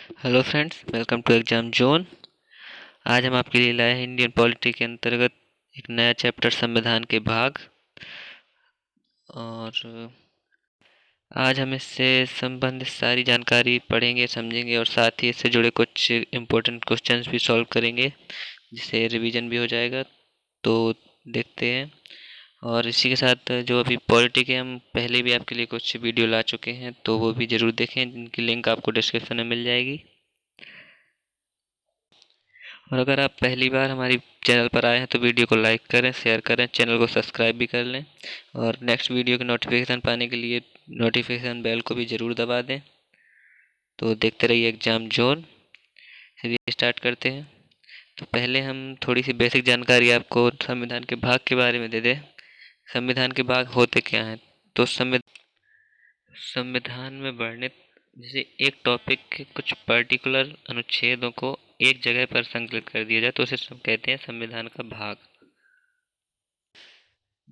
Hello friends, welcome to exam zone. आज हम आपके लिए लाए हैं इंडियन पॉलिटी के अंतर्गत एक नया चैप्टर संविधान के भाग। और आज हम इससे संबंधित सारी जानकारी पढ़ेंगे, समझेंगे और साथ ही इससे जुड़े कुछ इम्पोर्टेंट क्वेश्चंस भी सॉल्व करेंगे, जिससे रिवीजन भी हो जाएगा। तो देखते हैं। और इसी के साथ जो अभी पॉलिटी के हम पहले भी आपके लिए कुछ वीडियो ला चुके हैं, तो वो भी ज़रूर देखें, जिनकी लिंक आपको डिस्क्रिप्शन में मिल जाएगी। और अगर आप पहली बार हमारी चैनल पर आए हैं तो वीडियो को लाइक करें, शेयर करें, चैनल को सब्सक्राइब भी कर लें। और नेक्स्ट वीडियो की नोटिफिकेशन पाने के लिए नोटिफिकेशन बेल को भी ज़रूर दबा दें। तो देखते रहिए एग्जाम जोन। चलिए स्टार्ट करते हैं। तो पहले हम थोड़ी सी बेसिक जानकारी आपको संविधान के भाग के बारे में दे दें। संविधान के भाग होते क्या हैं? तो संविधान में वर्णित जैसे एक टॉपिक के कुछ पर्टिकुलर अनुच्छेदों को एक जगह पर संकलित कर दिया जाए तो उसे सब कहते हैं संविधान का भाग।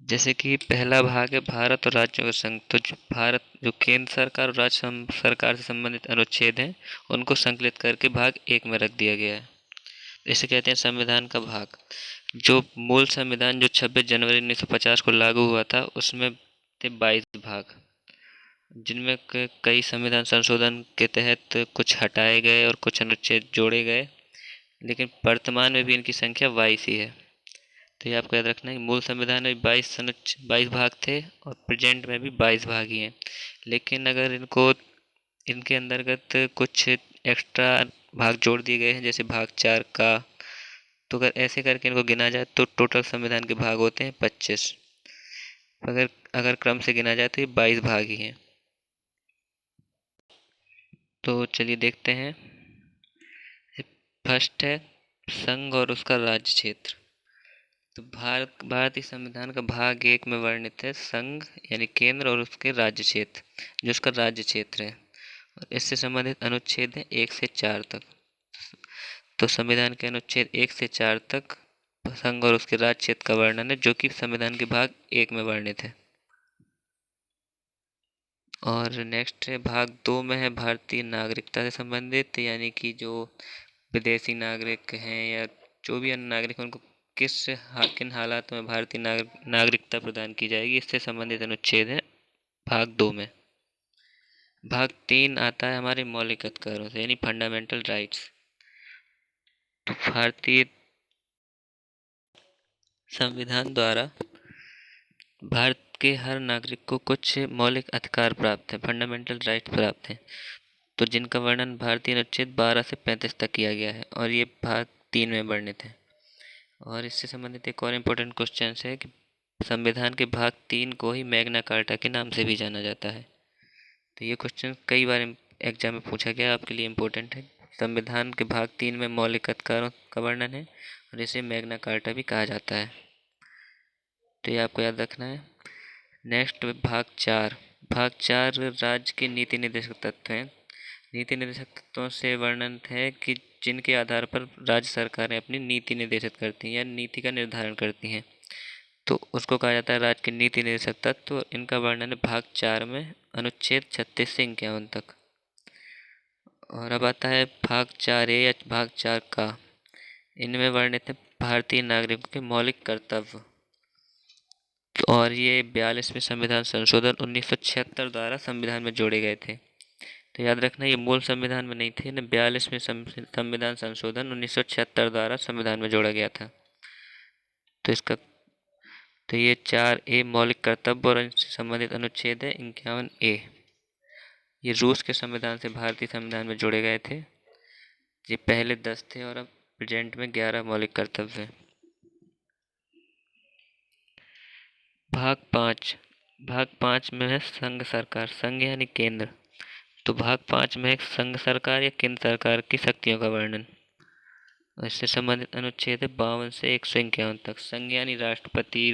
जैसे कि पहला भाग है भारत और राज्यों का संघ। तो जो केंद्र सरकार और सरकार से संबंधित अनुच्छेद हैं, उनको संकलित करके भाग एक में रख दिया गया है। इसे कहते हैं संविधान का भाग। जो मूल संविधान जो 26 जनवरी 1950 को लागू हुआ था, उसमें थे 22 भाग, जिनमें कई संविधान संशोधन के तहत कुछ हटाए गए और कुछ अनुच्छेद जोड़े गए, लेकिन वर्तमान में भी इनकी संख्या 22 ही है। तो ये आपको याद रखना है। मूल संविधान में 22 भाग थे और प्रेजेंट में भी 22 भाग ही हैं। लेकिन अगर इनके अंतर्गत कुछ एक्स्ट्रा भाग जोड़ दिए गए हैं, जैसे भाग 4 का, तो अगर ऐसे करके इनको गिना जाए तो टोटल संविधान के भाग होते हैं 25। अगर अगर क्रम से गिना जाए तो ये 22 भाग ही हैं। तो चलिए देखते हैं। फर्स्ट है संघ और उसका राज्य क्षेत्र। तो भारतीय संविधान का भाग एक में वर्णित है संघ यानी केंद्र और उसके राज्य क्षेत्र, जो उसका राज्य क्षेत्र है। और इससे संबंधित अनुच्छेद है 1 से 4 तक। तो संविधान के अनुच्छेद 1 से 4 तक संघ और उसके राज्य क्षेत्र का वर्णन है, जो कि संविधान के भाग एक में वर्णित है। और नेक्स्ट है भाग 2 में है भारतीय नागरिकता से संबंधित, यानी कि जो विदेशी नागरिक हैं या जो भी अन्य नागरिक हैं, उनको किन हालातों में भारतीय नागरिकता प्रदान की जाएगी, इससे संबंधित अनुच्छेद है भाग 2 में। भाग 3 आता है हमारे मौलिक अधिकारों से, यानी फंडामेंटल राइट्स। तो भारतीय संविधान द्वारा भारत के हर नागरिक को कुछ मौलिक अधिकार प्राप्त है, फंडामेंटल राइट प्राप्त है। तो जिनका वर्णन भारतीय अनुच्छेद 12 से 35 तक किया गया है, और ये भाग 3 में वर्णित है। और इससे संबंधित एक और इम्पोर्टेंट क्वेश्चन है कि संविधान के भाग 3 को ही मैग्ना कार्टा के नाम से भी जाना जाता है। तो ये क्वेश्चन कई बार एग्जाम में पूछा गया, आपके लिए इम्पोर्टेंट है। संविधान के भाग 3 में मौलिक अधिकारों का वर्णन है और इसे मैग्ना कार्टा भी कहा जाता है। तो ये आपको याद रखना है। नेक्स्ट भाग 4 राज्य के नीति निर्देशक तत्व हैं। नीति निर्देशक तत्वों से वर्णन है कि जिनके आधार पर राज्य सरकारें अपनी नीति निर्देशित करती हैं या नीति का निर्धारण करती हैं, तो उसको कहा जाता है राज्य के नीति निर्देशक तत्व। इनका वर्णन है भाग 4 में अनुच्छेद 36 से 51 तक। और अब आता है भाग 4 ए या भाग 4 का। इनमें वर्णित है भारतीय नागरिकों के मौलिक कर्तव्य। और ये 42वें संविधान संशोधन 1976 द्वारा संविधान में जोड़े गए थे। तो याद रखना, ये मूल संविधान में नहीं थे, इन्हें 42वें संविधान संशोधन 1976 द्वारा संविधान में जोड़ा गया था। तो इसका तो ये 4 ए मौलिक कर्तव्य और इनसे संबंधित अनुच्छेद है 51 ए। ये रूस के संविधान से भारतीय संविधान में जोड़े गए थे। ये पहले 10 थे और अब प्रेजेंट में 11 मौलिक कर्तव्य हैं। भाग 5 में है संघ सरकार, संघ यानी केंद्र। तो भाग 5 में है संघ सरकार या केंद्र सरकार की शक्तियों का वर्णन। इससे संबंधित अनुच्छेद है 52 से 151 तक। संघ यानी राष्ट्रपति,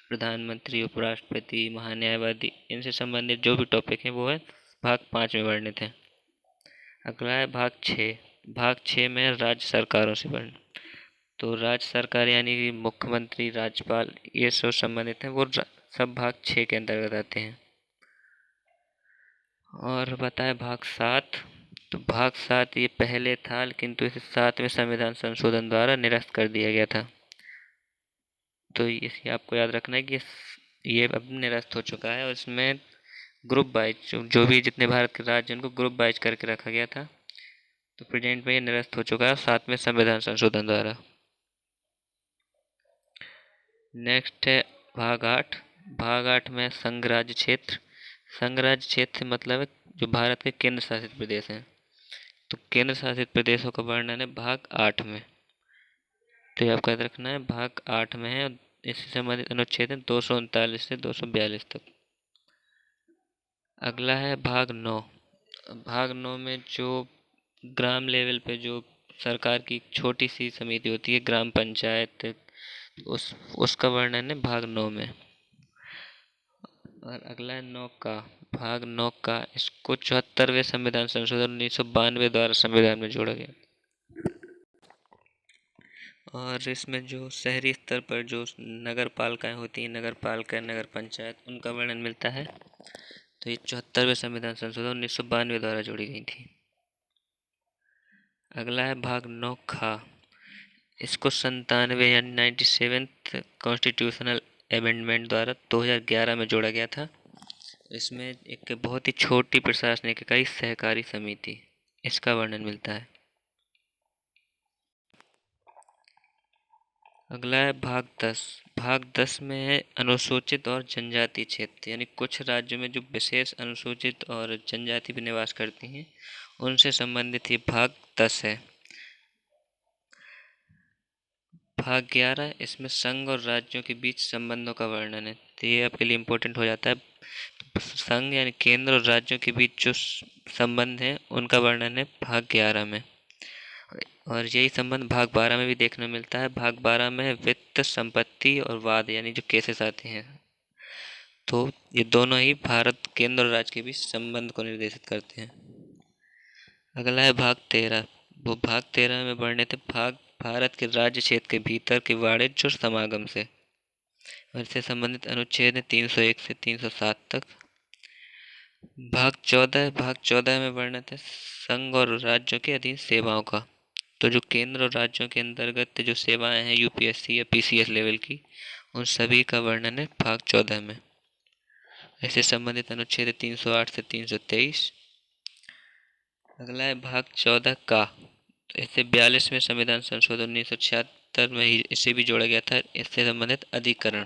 प्रधानमंत्री, उपराष्ट्रपति, महान्यायवादी, इनसे संबंधित जो भी टॉपिक हैं वो है भाग 5 में वर्णित है। अगला है भाग 6 में है राज्य सरकारों से वर्णन। तो राज्य सरकार यानी मुख्यमंत्री, राज्यपाल, ये सब संबंधित हैं, वो सब भाग 6 के अंतर्गत आते हैं। और बताए भाग 7 तो भाग 7 ये पहले था, किंतु इसे 7वें संविधान संशोधन द्वारा निरस्त कर दिया गया था। तो इसे आपको याद रखना है कि ये अब निरस्त हो चुका है, और इसमें ग्रुप वाइज जो भी जितने भारत के राज्य उनको ग्रुप वाइज करके रखा गया था। तो प्रेजेंट में ये निरस्त हो चुका है 7वें संविधान संशोधन द्वारा। नेक्स्ट है भाग 8। भाग 8 में संघ राज्य क्षेत्र। संघ राज्य क्षेत्र से मतलब है जो भारत के केंद्र शासित प्रदेश हैं। तो केंद्र शासित प्रदेशों का वर्णन है भाग 8 में। तो ये आपको याद रखना है, भाग 8 में है, और इससे संबंधित अनुच्छेद है 239 से 242 तक। अगला है भाग 9। भाग 9 में जो ग्राम लेवल पे जो सरकार की छोटी सी समिति होती है, ग्राम पंचायत, उसका वर्णन है भाग 9 में। और अगला है 9 का। भाग 9 का, इसको 74वें संविधान संशोधन 1992 द्वारा संविधान में जोड़ा गया। और इसमें जो शहरी स्तर पर जो नगर पालिकाएँ होती हैं, नगर पालिका, नगर पंचायत, उनका वर्णन मिलता है। तो ये 74वें संविधान संशोधन 1992 द्वारा जोड़ी गई थी। अगला है भाग 9 खा। इसको 97 यानी 97th कॉन्स्टिट्यूशनल अमेंडमेंट द्वारा 2011 में जोड़ा गया था। इसमें एक बहुत ही छोटी प्रशासनिक इकाई सहकारी समिति, इसका वर्णन मिलता है। अगला है भाग 10। भाग 10 में है अनुसूचित और जनजाति क्षेत्र, यानी कुछ राज्यों में जो विशेष अनुसूचित और जनजाति भी निवास करती हैं, उनसे संबंधित ये भाग 10 है। भाग 11, इसमें संघ और राज्यों के बीच संबंधों का वर्णन है। तो ये आपके लिए इम्पोर्टेंट हो जाता है। संघ यानी केंद्र और राज्यों के बीच जो संबंध है, उनका वर्णन है भाग 11 में। और यही संबंध भाग 12 में भी देखने को मिलता है। भाग 12 में वित्त, संपत्ति और वाद यानी जो केसेस आते हैं। तो ये दोनों ही भारत केंद्र और राज्य के बीच संबंध को निर्देशित करते हैं। अगला है भाग 13। वो भाग 13 में वर्णित है भाग भारत के राज्य क्षेत्र के भीतर के वाणिज्य और समागम से, और इससे संबंधित अनुच्छेद है 301 से 307 तक। भाग 14। भाग 14 में वर्णित है संघ और राज्यों के अधीन सेवाओं का। तो जो केंद्र और राज्यों के अंतर्गत जो सेवाएं हैं यूपीएससी या पीसीएस लेवल की, उन सभी का वर्णन है भाग 14 में। इससे संबंधित अनुच्छेद है 308 से 323। अगला है भाग 14 का। तो इससे 42वें संविधान संशोधन 1976 में ही इसे भी जोड़ा गया था। इससे संबंधित अधिकरण।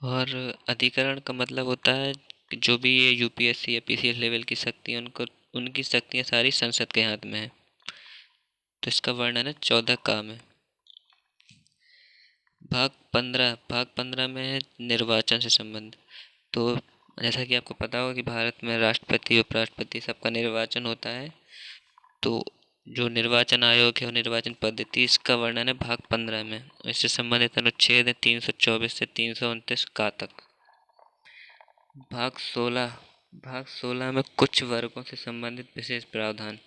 और अधिकरण का मतलब होता है कि जो भी ये यूपीएससी या पीसीएस लेवल की शक्तियाँ, उनको उनकी शक्तियाँ सारी संसद के हाथ में है। तो इसका वर्णन है 14 का में। भाग 15। भाग 15 में है निर्वाचन से संबंध। तो जैसा कि आपको पता होगा कि भारत में राष्ट्रपति, उपराष्ट्रपति सबका निर्वाचन होता है। तो जो निर्वाचन आयोग है और निर्वाचन पद्धति, इसका वर्णन है भाग 15 में। इससे संबंधित अनुच्छेद है 324 से 329 का तक। भाग 16। भाग 16 में कुछ वर्गों से संबंधित विशेष प्रावधान।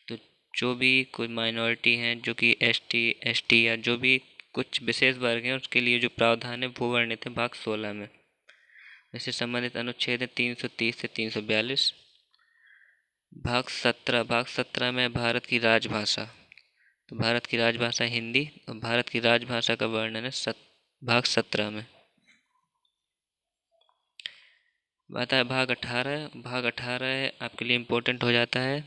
तो जो भी कोई माइनॉरिटी हैं, जो कि एसटी, एसटी या जो भी कुछ विशेष वर्ग हैं, उसके लिए जो प्रावधान है वो वर्णित है भाग 16 में। इससे संबंधित अनुच्छेद है 330 से 342। भाग 17। भाग 17 में भारत की राजभाषा। तो भारत की राजभाषा हिंदी, और भारत की राजभाषा का वर्णन है भाग 17 में। आता है भाग 18। भाग 18 आपके लिए इम्पोर्टेंट हो जाता है।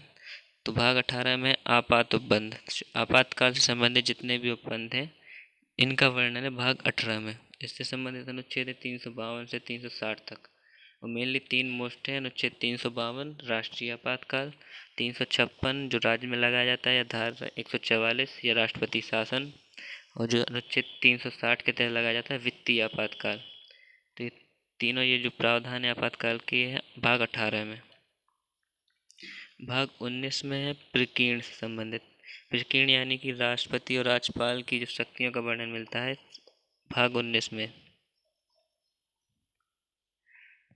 तो भाग 18 में आपात उपबंध, आपातकाल से संबंधित जितने भी उपबंध हैं, इनका वर्णन है भाग 18 में। इससे संबंधित अनुच्छेद है 352 से 360 तक। और मेनली तीन मोस्ट है अनुच्छेद 352 राष्ट्रीय आपातकाल, 356 जो राज्य में लगाया जाता है, या धारा 144 या राष्ट्रपति शासन, और जो अनुच्छेद 360 के तहत लगाया जाता है वित्तीय आपातकाल। तो ये तीनों ये जो प्रावधान है आपातकाल के है भाग 18 में। भाग 19 में है प्रकीर्ण से संबंधित। प्रकीर्ण यानी कि राष्ट्रपति और राज्यपाल की जो शक्तियों का वर्णन मिलता है भाग 19 में।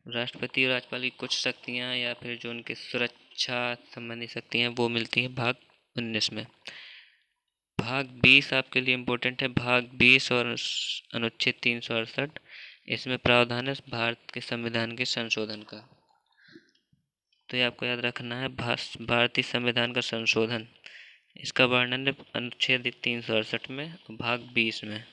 राष्ट्रपति और राज्यपाल की कुछ शक्तियाँ या फिर जो उनके सुरक्षा संबंधी शक्तियाँ वो मिलती हैं भाग 19 में। भाग 20 आपके लिए इम्पोर्टेंट है। भाग 20 और अनुच्छेद 368, इसमें प्रावधान है भारत के संविधान के संशोधन का। तो ये आपको याद रखना है भारतीय संविधान का संशोधन। इसका वर्णन है अनुच्छेद 368 में भाग 20 में।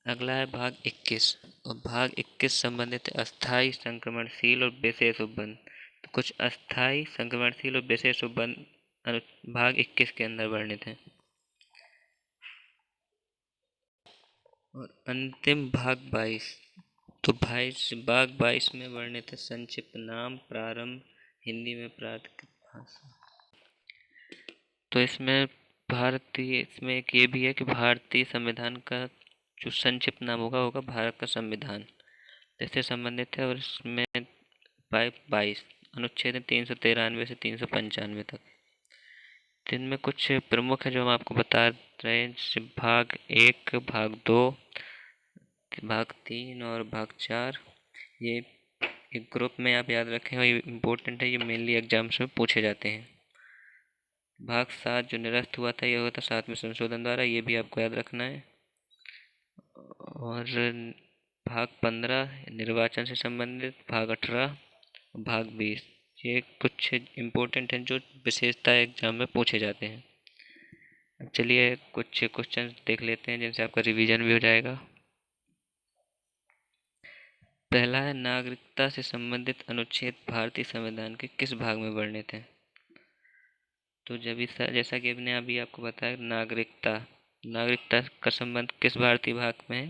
अगला है भाग 21 और भाग 21 संबंधित है अस्थायी संक्रमणशील और विशेष उपबंध। तो कुछ अस्थायी संक्रमणशील और विशेष उपबंध भाग 21 के अंदर वर्णित हैं। और अंतिम भाग 22। तो भाग 22 में वर्णित है संक्षिप्त नाम प्रारंभ हिंदी में प्राकृत भाषा। तो इसमें एक ये भी है कि भारतीय संविधान का जो संक्षिप्त नाम होगा भारत का संविधान, इससे संबंधित है। और इसमें 22 अनुच्छेद 393 से 395 तक। जिनमें कुछ प्रमुख है जो हम आपको बता रहे हैं, जैसे भाग 1, भाग 2, भाग 3 और भाग 4। ये एक ग्रुप में आप याद रखें और ये इम्पोर्टेंट है, ये मेनली एग्जाम्स में पूछे जाते हैं। भाग 7 जो निरस्त हुआ था, ये हुआ था 7वें संशोधन द्वारा, ये भी आपको याद रखना है। और भाग 15 निर्वाचन से संबंधित, भाग 18, भाग 20 ये कुछ इम्पोर्टेंट हैं जो विशेषता एग्जाम में पूछे जाते हैं। अब चलिए कुछ क्वेश्चन देख लेते हैं जिनसे आपका रिवीजन भी हो जाएगा। पहला है नागरिकता से संबंधित अनुच्छेद भारतीय संविधान के किस भाग में वर्णित है। तो जैसा कि हमने अभी आपको बताया, नागरिकता का संबंध किस भारतीय भाग में है,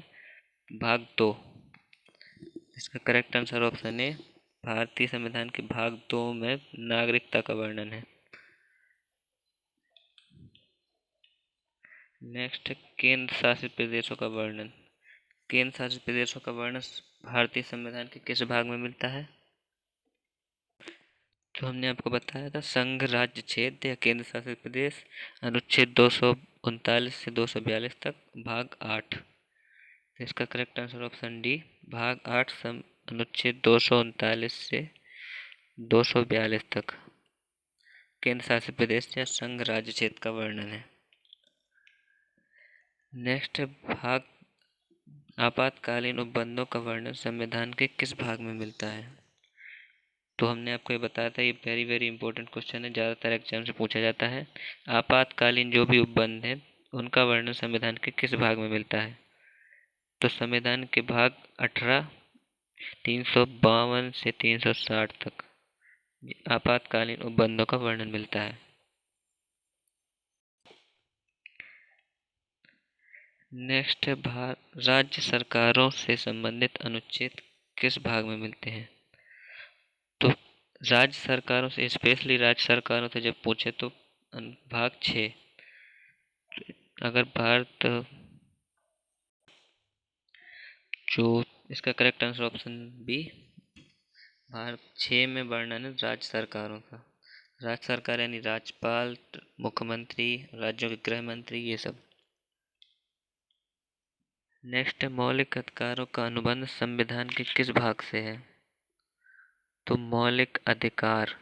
भाग 2। इसका करेक्ट आंसर ऑप्शन है, भारतीय संविधान के भाग 2 में नागरिकता का वर्णन है। नेक्स्ट है केंद्र शासित प्रदेशों का वर्णन। केंद्र शासित प्रदेशों का वर्णन भारतीय संविधान के किस भाग में मिलता है। तो हमने आपको बताया था संघ राज्य क्षेत्र या केंद्र शासित प्रदेश, अनुच्छेद 239 से 242 तक, भाग 8। तो इसका करेक्ट आंसर ऑप्शन डी, भाग 8 अनुच्छेद 239 से 242 तक केंद्र शासित प्रदेश या संघ राज्य क्षेत्र का वर्णन है। नेक्स्ट भाग आपातकालीन उपबंधों का वर्णन संविधान के किस भाग में मिलता है। तो हमने आपको ये बताया था, ये वेरी वेरी इंपॉर्टेंट क्वेश्चन है, ज़्यादातर एग्जाम से पूछा जाता है। आपातकालीन जो भी उपबंध है उनका वर्णन संविधान के किस भाग में मिलता है। तो संविधान के भाग 18 352 से 360 तक आपातकालीन उपबंधों का वर्णन मिलता है। नेक्स्ट है राज्य सरकारों से संबंधित अनुच्छेद किस भाग में मिलते हैं। तो राज्य सरकारों से, स्पेशली राज्य सरकारों से जब पूछे तो भाग 6। अगर जो इसका करेक्ट आंसर ऑप्शन बी, भाग 6 में वर्णन है राज्य सरकारों का। राज्य सरकार यानी राज्यपाल, मुख्यमंत्री, राज्यों के गृह मंत्री, ये सब। नेक्स्ट है मौलिक अधिकारों का अनुबंध संविधान के किस भाग से है। तो मौलिक अधिकार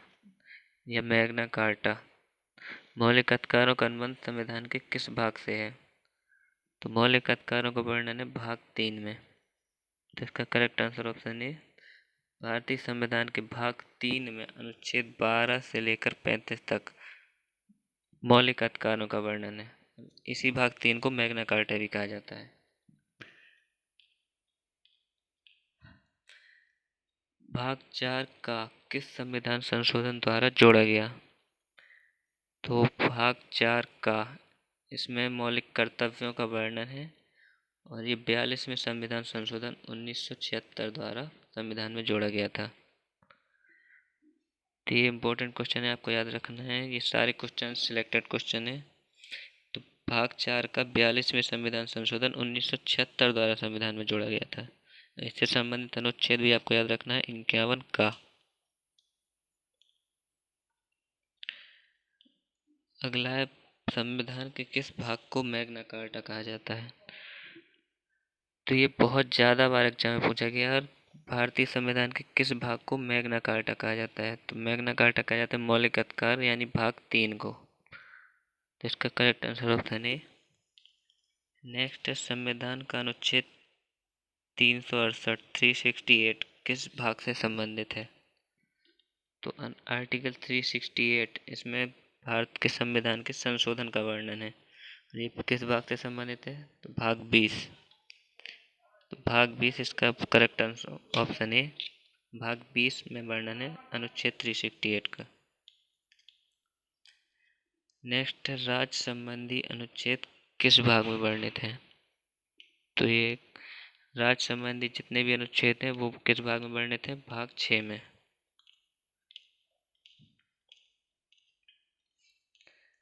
या मैग्ना कार्टा, मौलिक अधिकारों का अनुबंध संविधान के किस भाग से है। तो मौलिक अधिकारों का वर्णन है भाग 3 में। तो इसका करेक्ट आंसर ऑप्शन है, भारतीय संविधान के भाग 3 में अनुच्छेद 12 से लेकर 35 तक मौलिक अधिकारों का वर्णन है। इसी भाग 3 को मैग्ना कार्टा भी कहा जाता है। भाग 4 का किस संविधान संशोधन द्वारा जोड़ा गया। तो भाग 4 का, इसमें मौलिक कर्तव्यों का वर्णन है और ये 42वें संविधान संशोधन 1976 द्वारा संविधान में जोड़ा गया था। तो ये इम्पोर्टेंट क्वेश्चन है, आपको याद रखना है, ये सारे क्वेश्चन सिलेक्टेड क्वेश्चन है। तो भाग 4 का 42वें संविधान संशोधन 1976 द्वारा संविधान में जोड़ा गया था। इससे संबंधित अनुच्छेद भी आपको याद रखना है 51 का। अगला है संविधान के किस भाग को मैग्ना कार्टा कहा जाता है। तो ये बहुत ज़्यादा बार एग्जाम में पूछा गया है, भारतीय संविधान के किस भाग को मैग्ना कार्टा कहा जाता है। तो मैग्ना कार्टा कहा जाता है मौलिक अधिकार यानी भाग 3 को। तो इसका करेक्ट आंसर ऑप्शन है। नेक्स्ट है संविधान का अनुच्छेद 368 किस भाग से संबंधित है। तो आर्टिकल 368 इसमें भारत के संविधान के संशोधन का वर्णन है। ये किस भाग से संबंधित है? तो भाग 20। तो भाग 20 इसका करेक्ट ऑप्शन है। भाग 20 में वर्णन है अनुच्छेद 368 का। नेक्स्ट, राज्य संबंधी अनुच्छेद किस भाग में वर्णित है? तो ये राज्य संबंधी जितने भी अनुच्छेद हैं वो किस भाग में वर्णित है? भाग 6 में।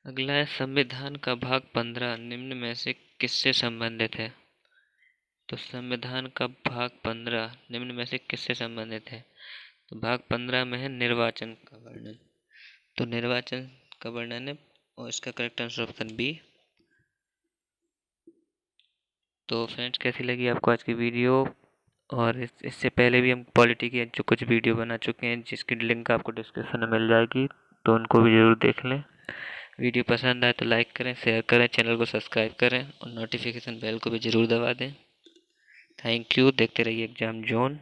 अगला है संविधान का भाग 15 निम्न में से किससे संबंधित है? तो संविधान का भाग 15 निम्न में से किससे संबंधित है? तो भाग 15 में है निर्वाचन का वर्णन। तो निर्वाचन का वर्णन है और इसका करेक्ट आंसर ऑप्शन बी। तो फ्रेंड्स, कैसी लगी आपको आज की वीडियो? और इससे पहले भी हम पॉलिटी की जो कुछ वीडियो बना चुके हैं जिसकी लिंक आपको डिस्क्रिप्शन में मिल जाएगी, तो उनको भी ज़रूर देख लें। वीडियो पसंद आए तो लाइक करें, शेयर करें, चैनल को सब्सक्राइब करें और नोटिफिकेशन बेल को भी ज़रूर दबा दें। Thank you. देखते रहिए एग्जाम जोन।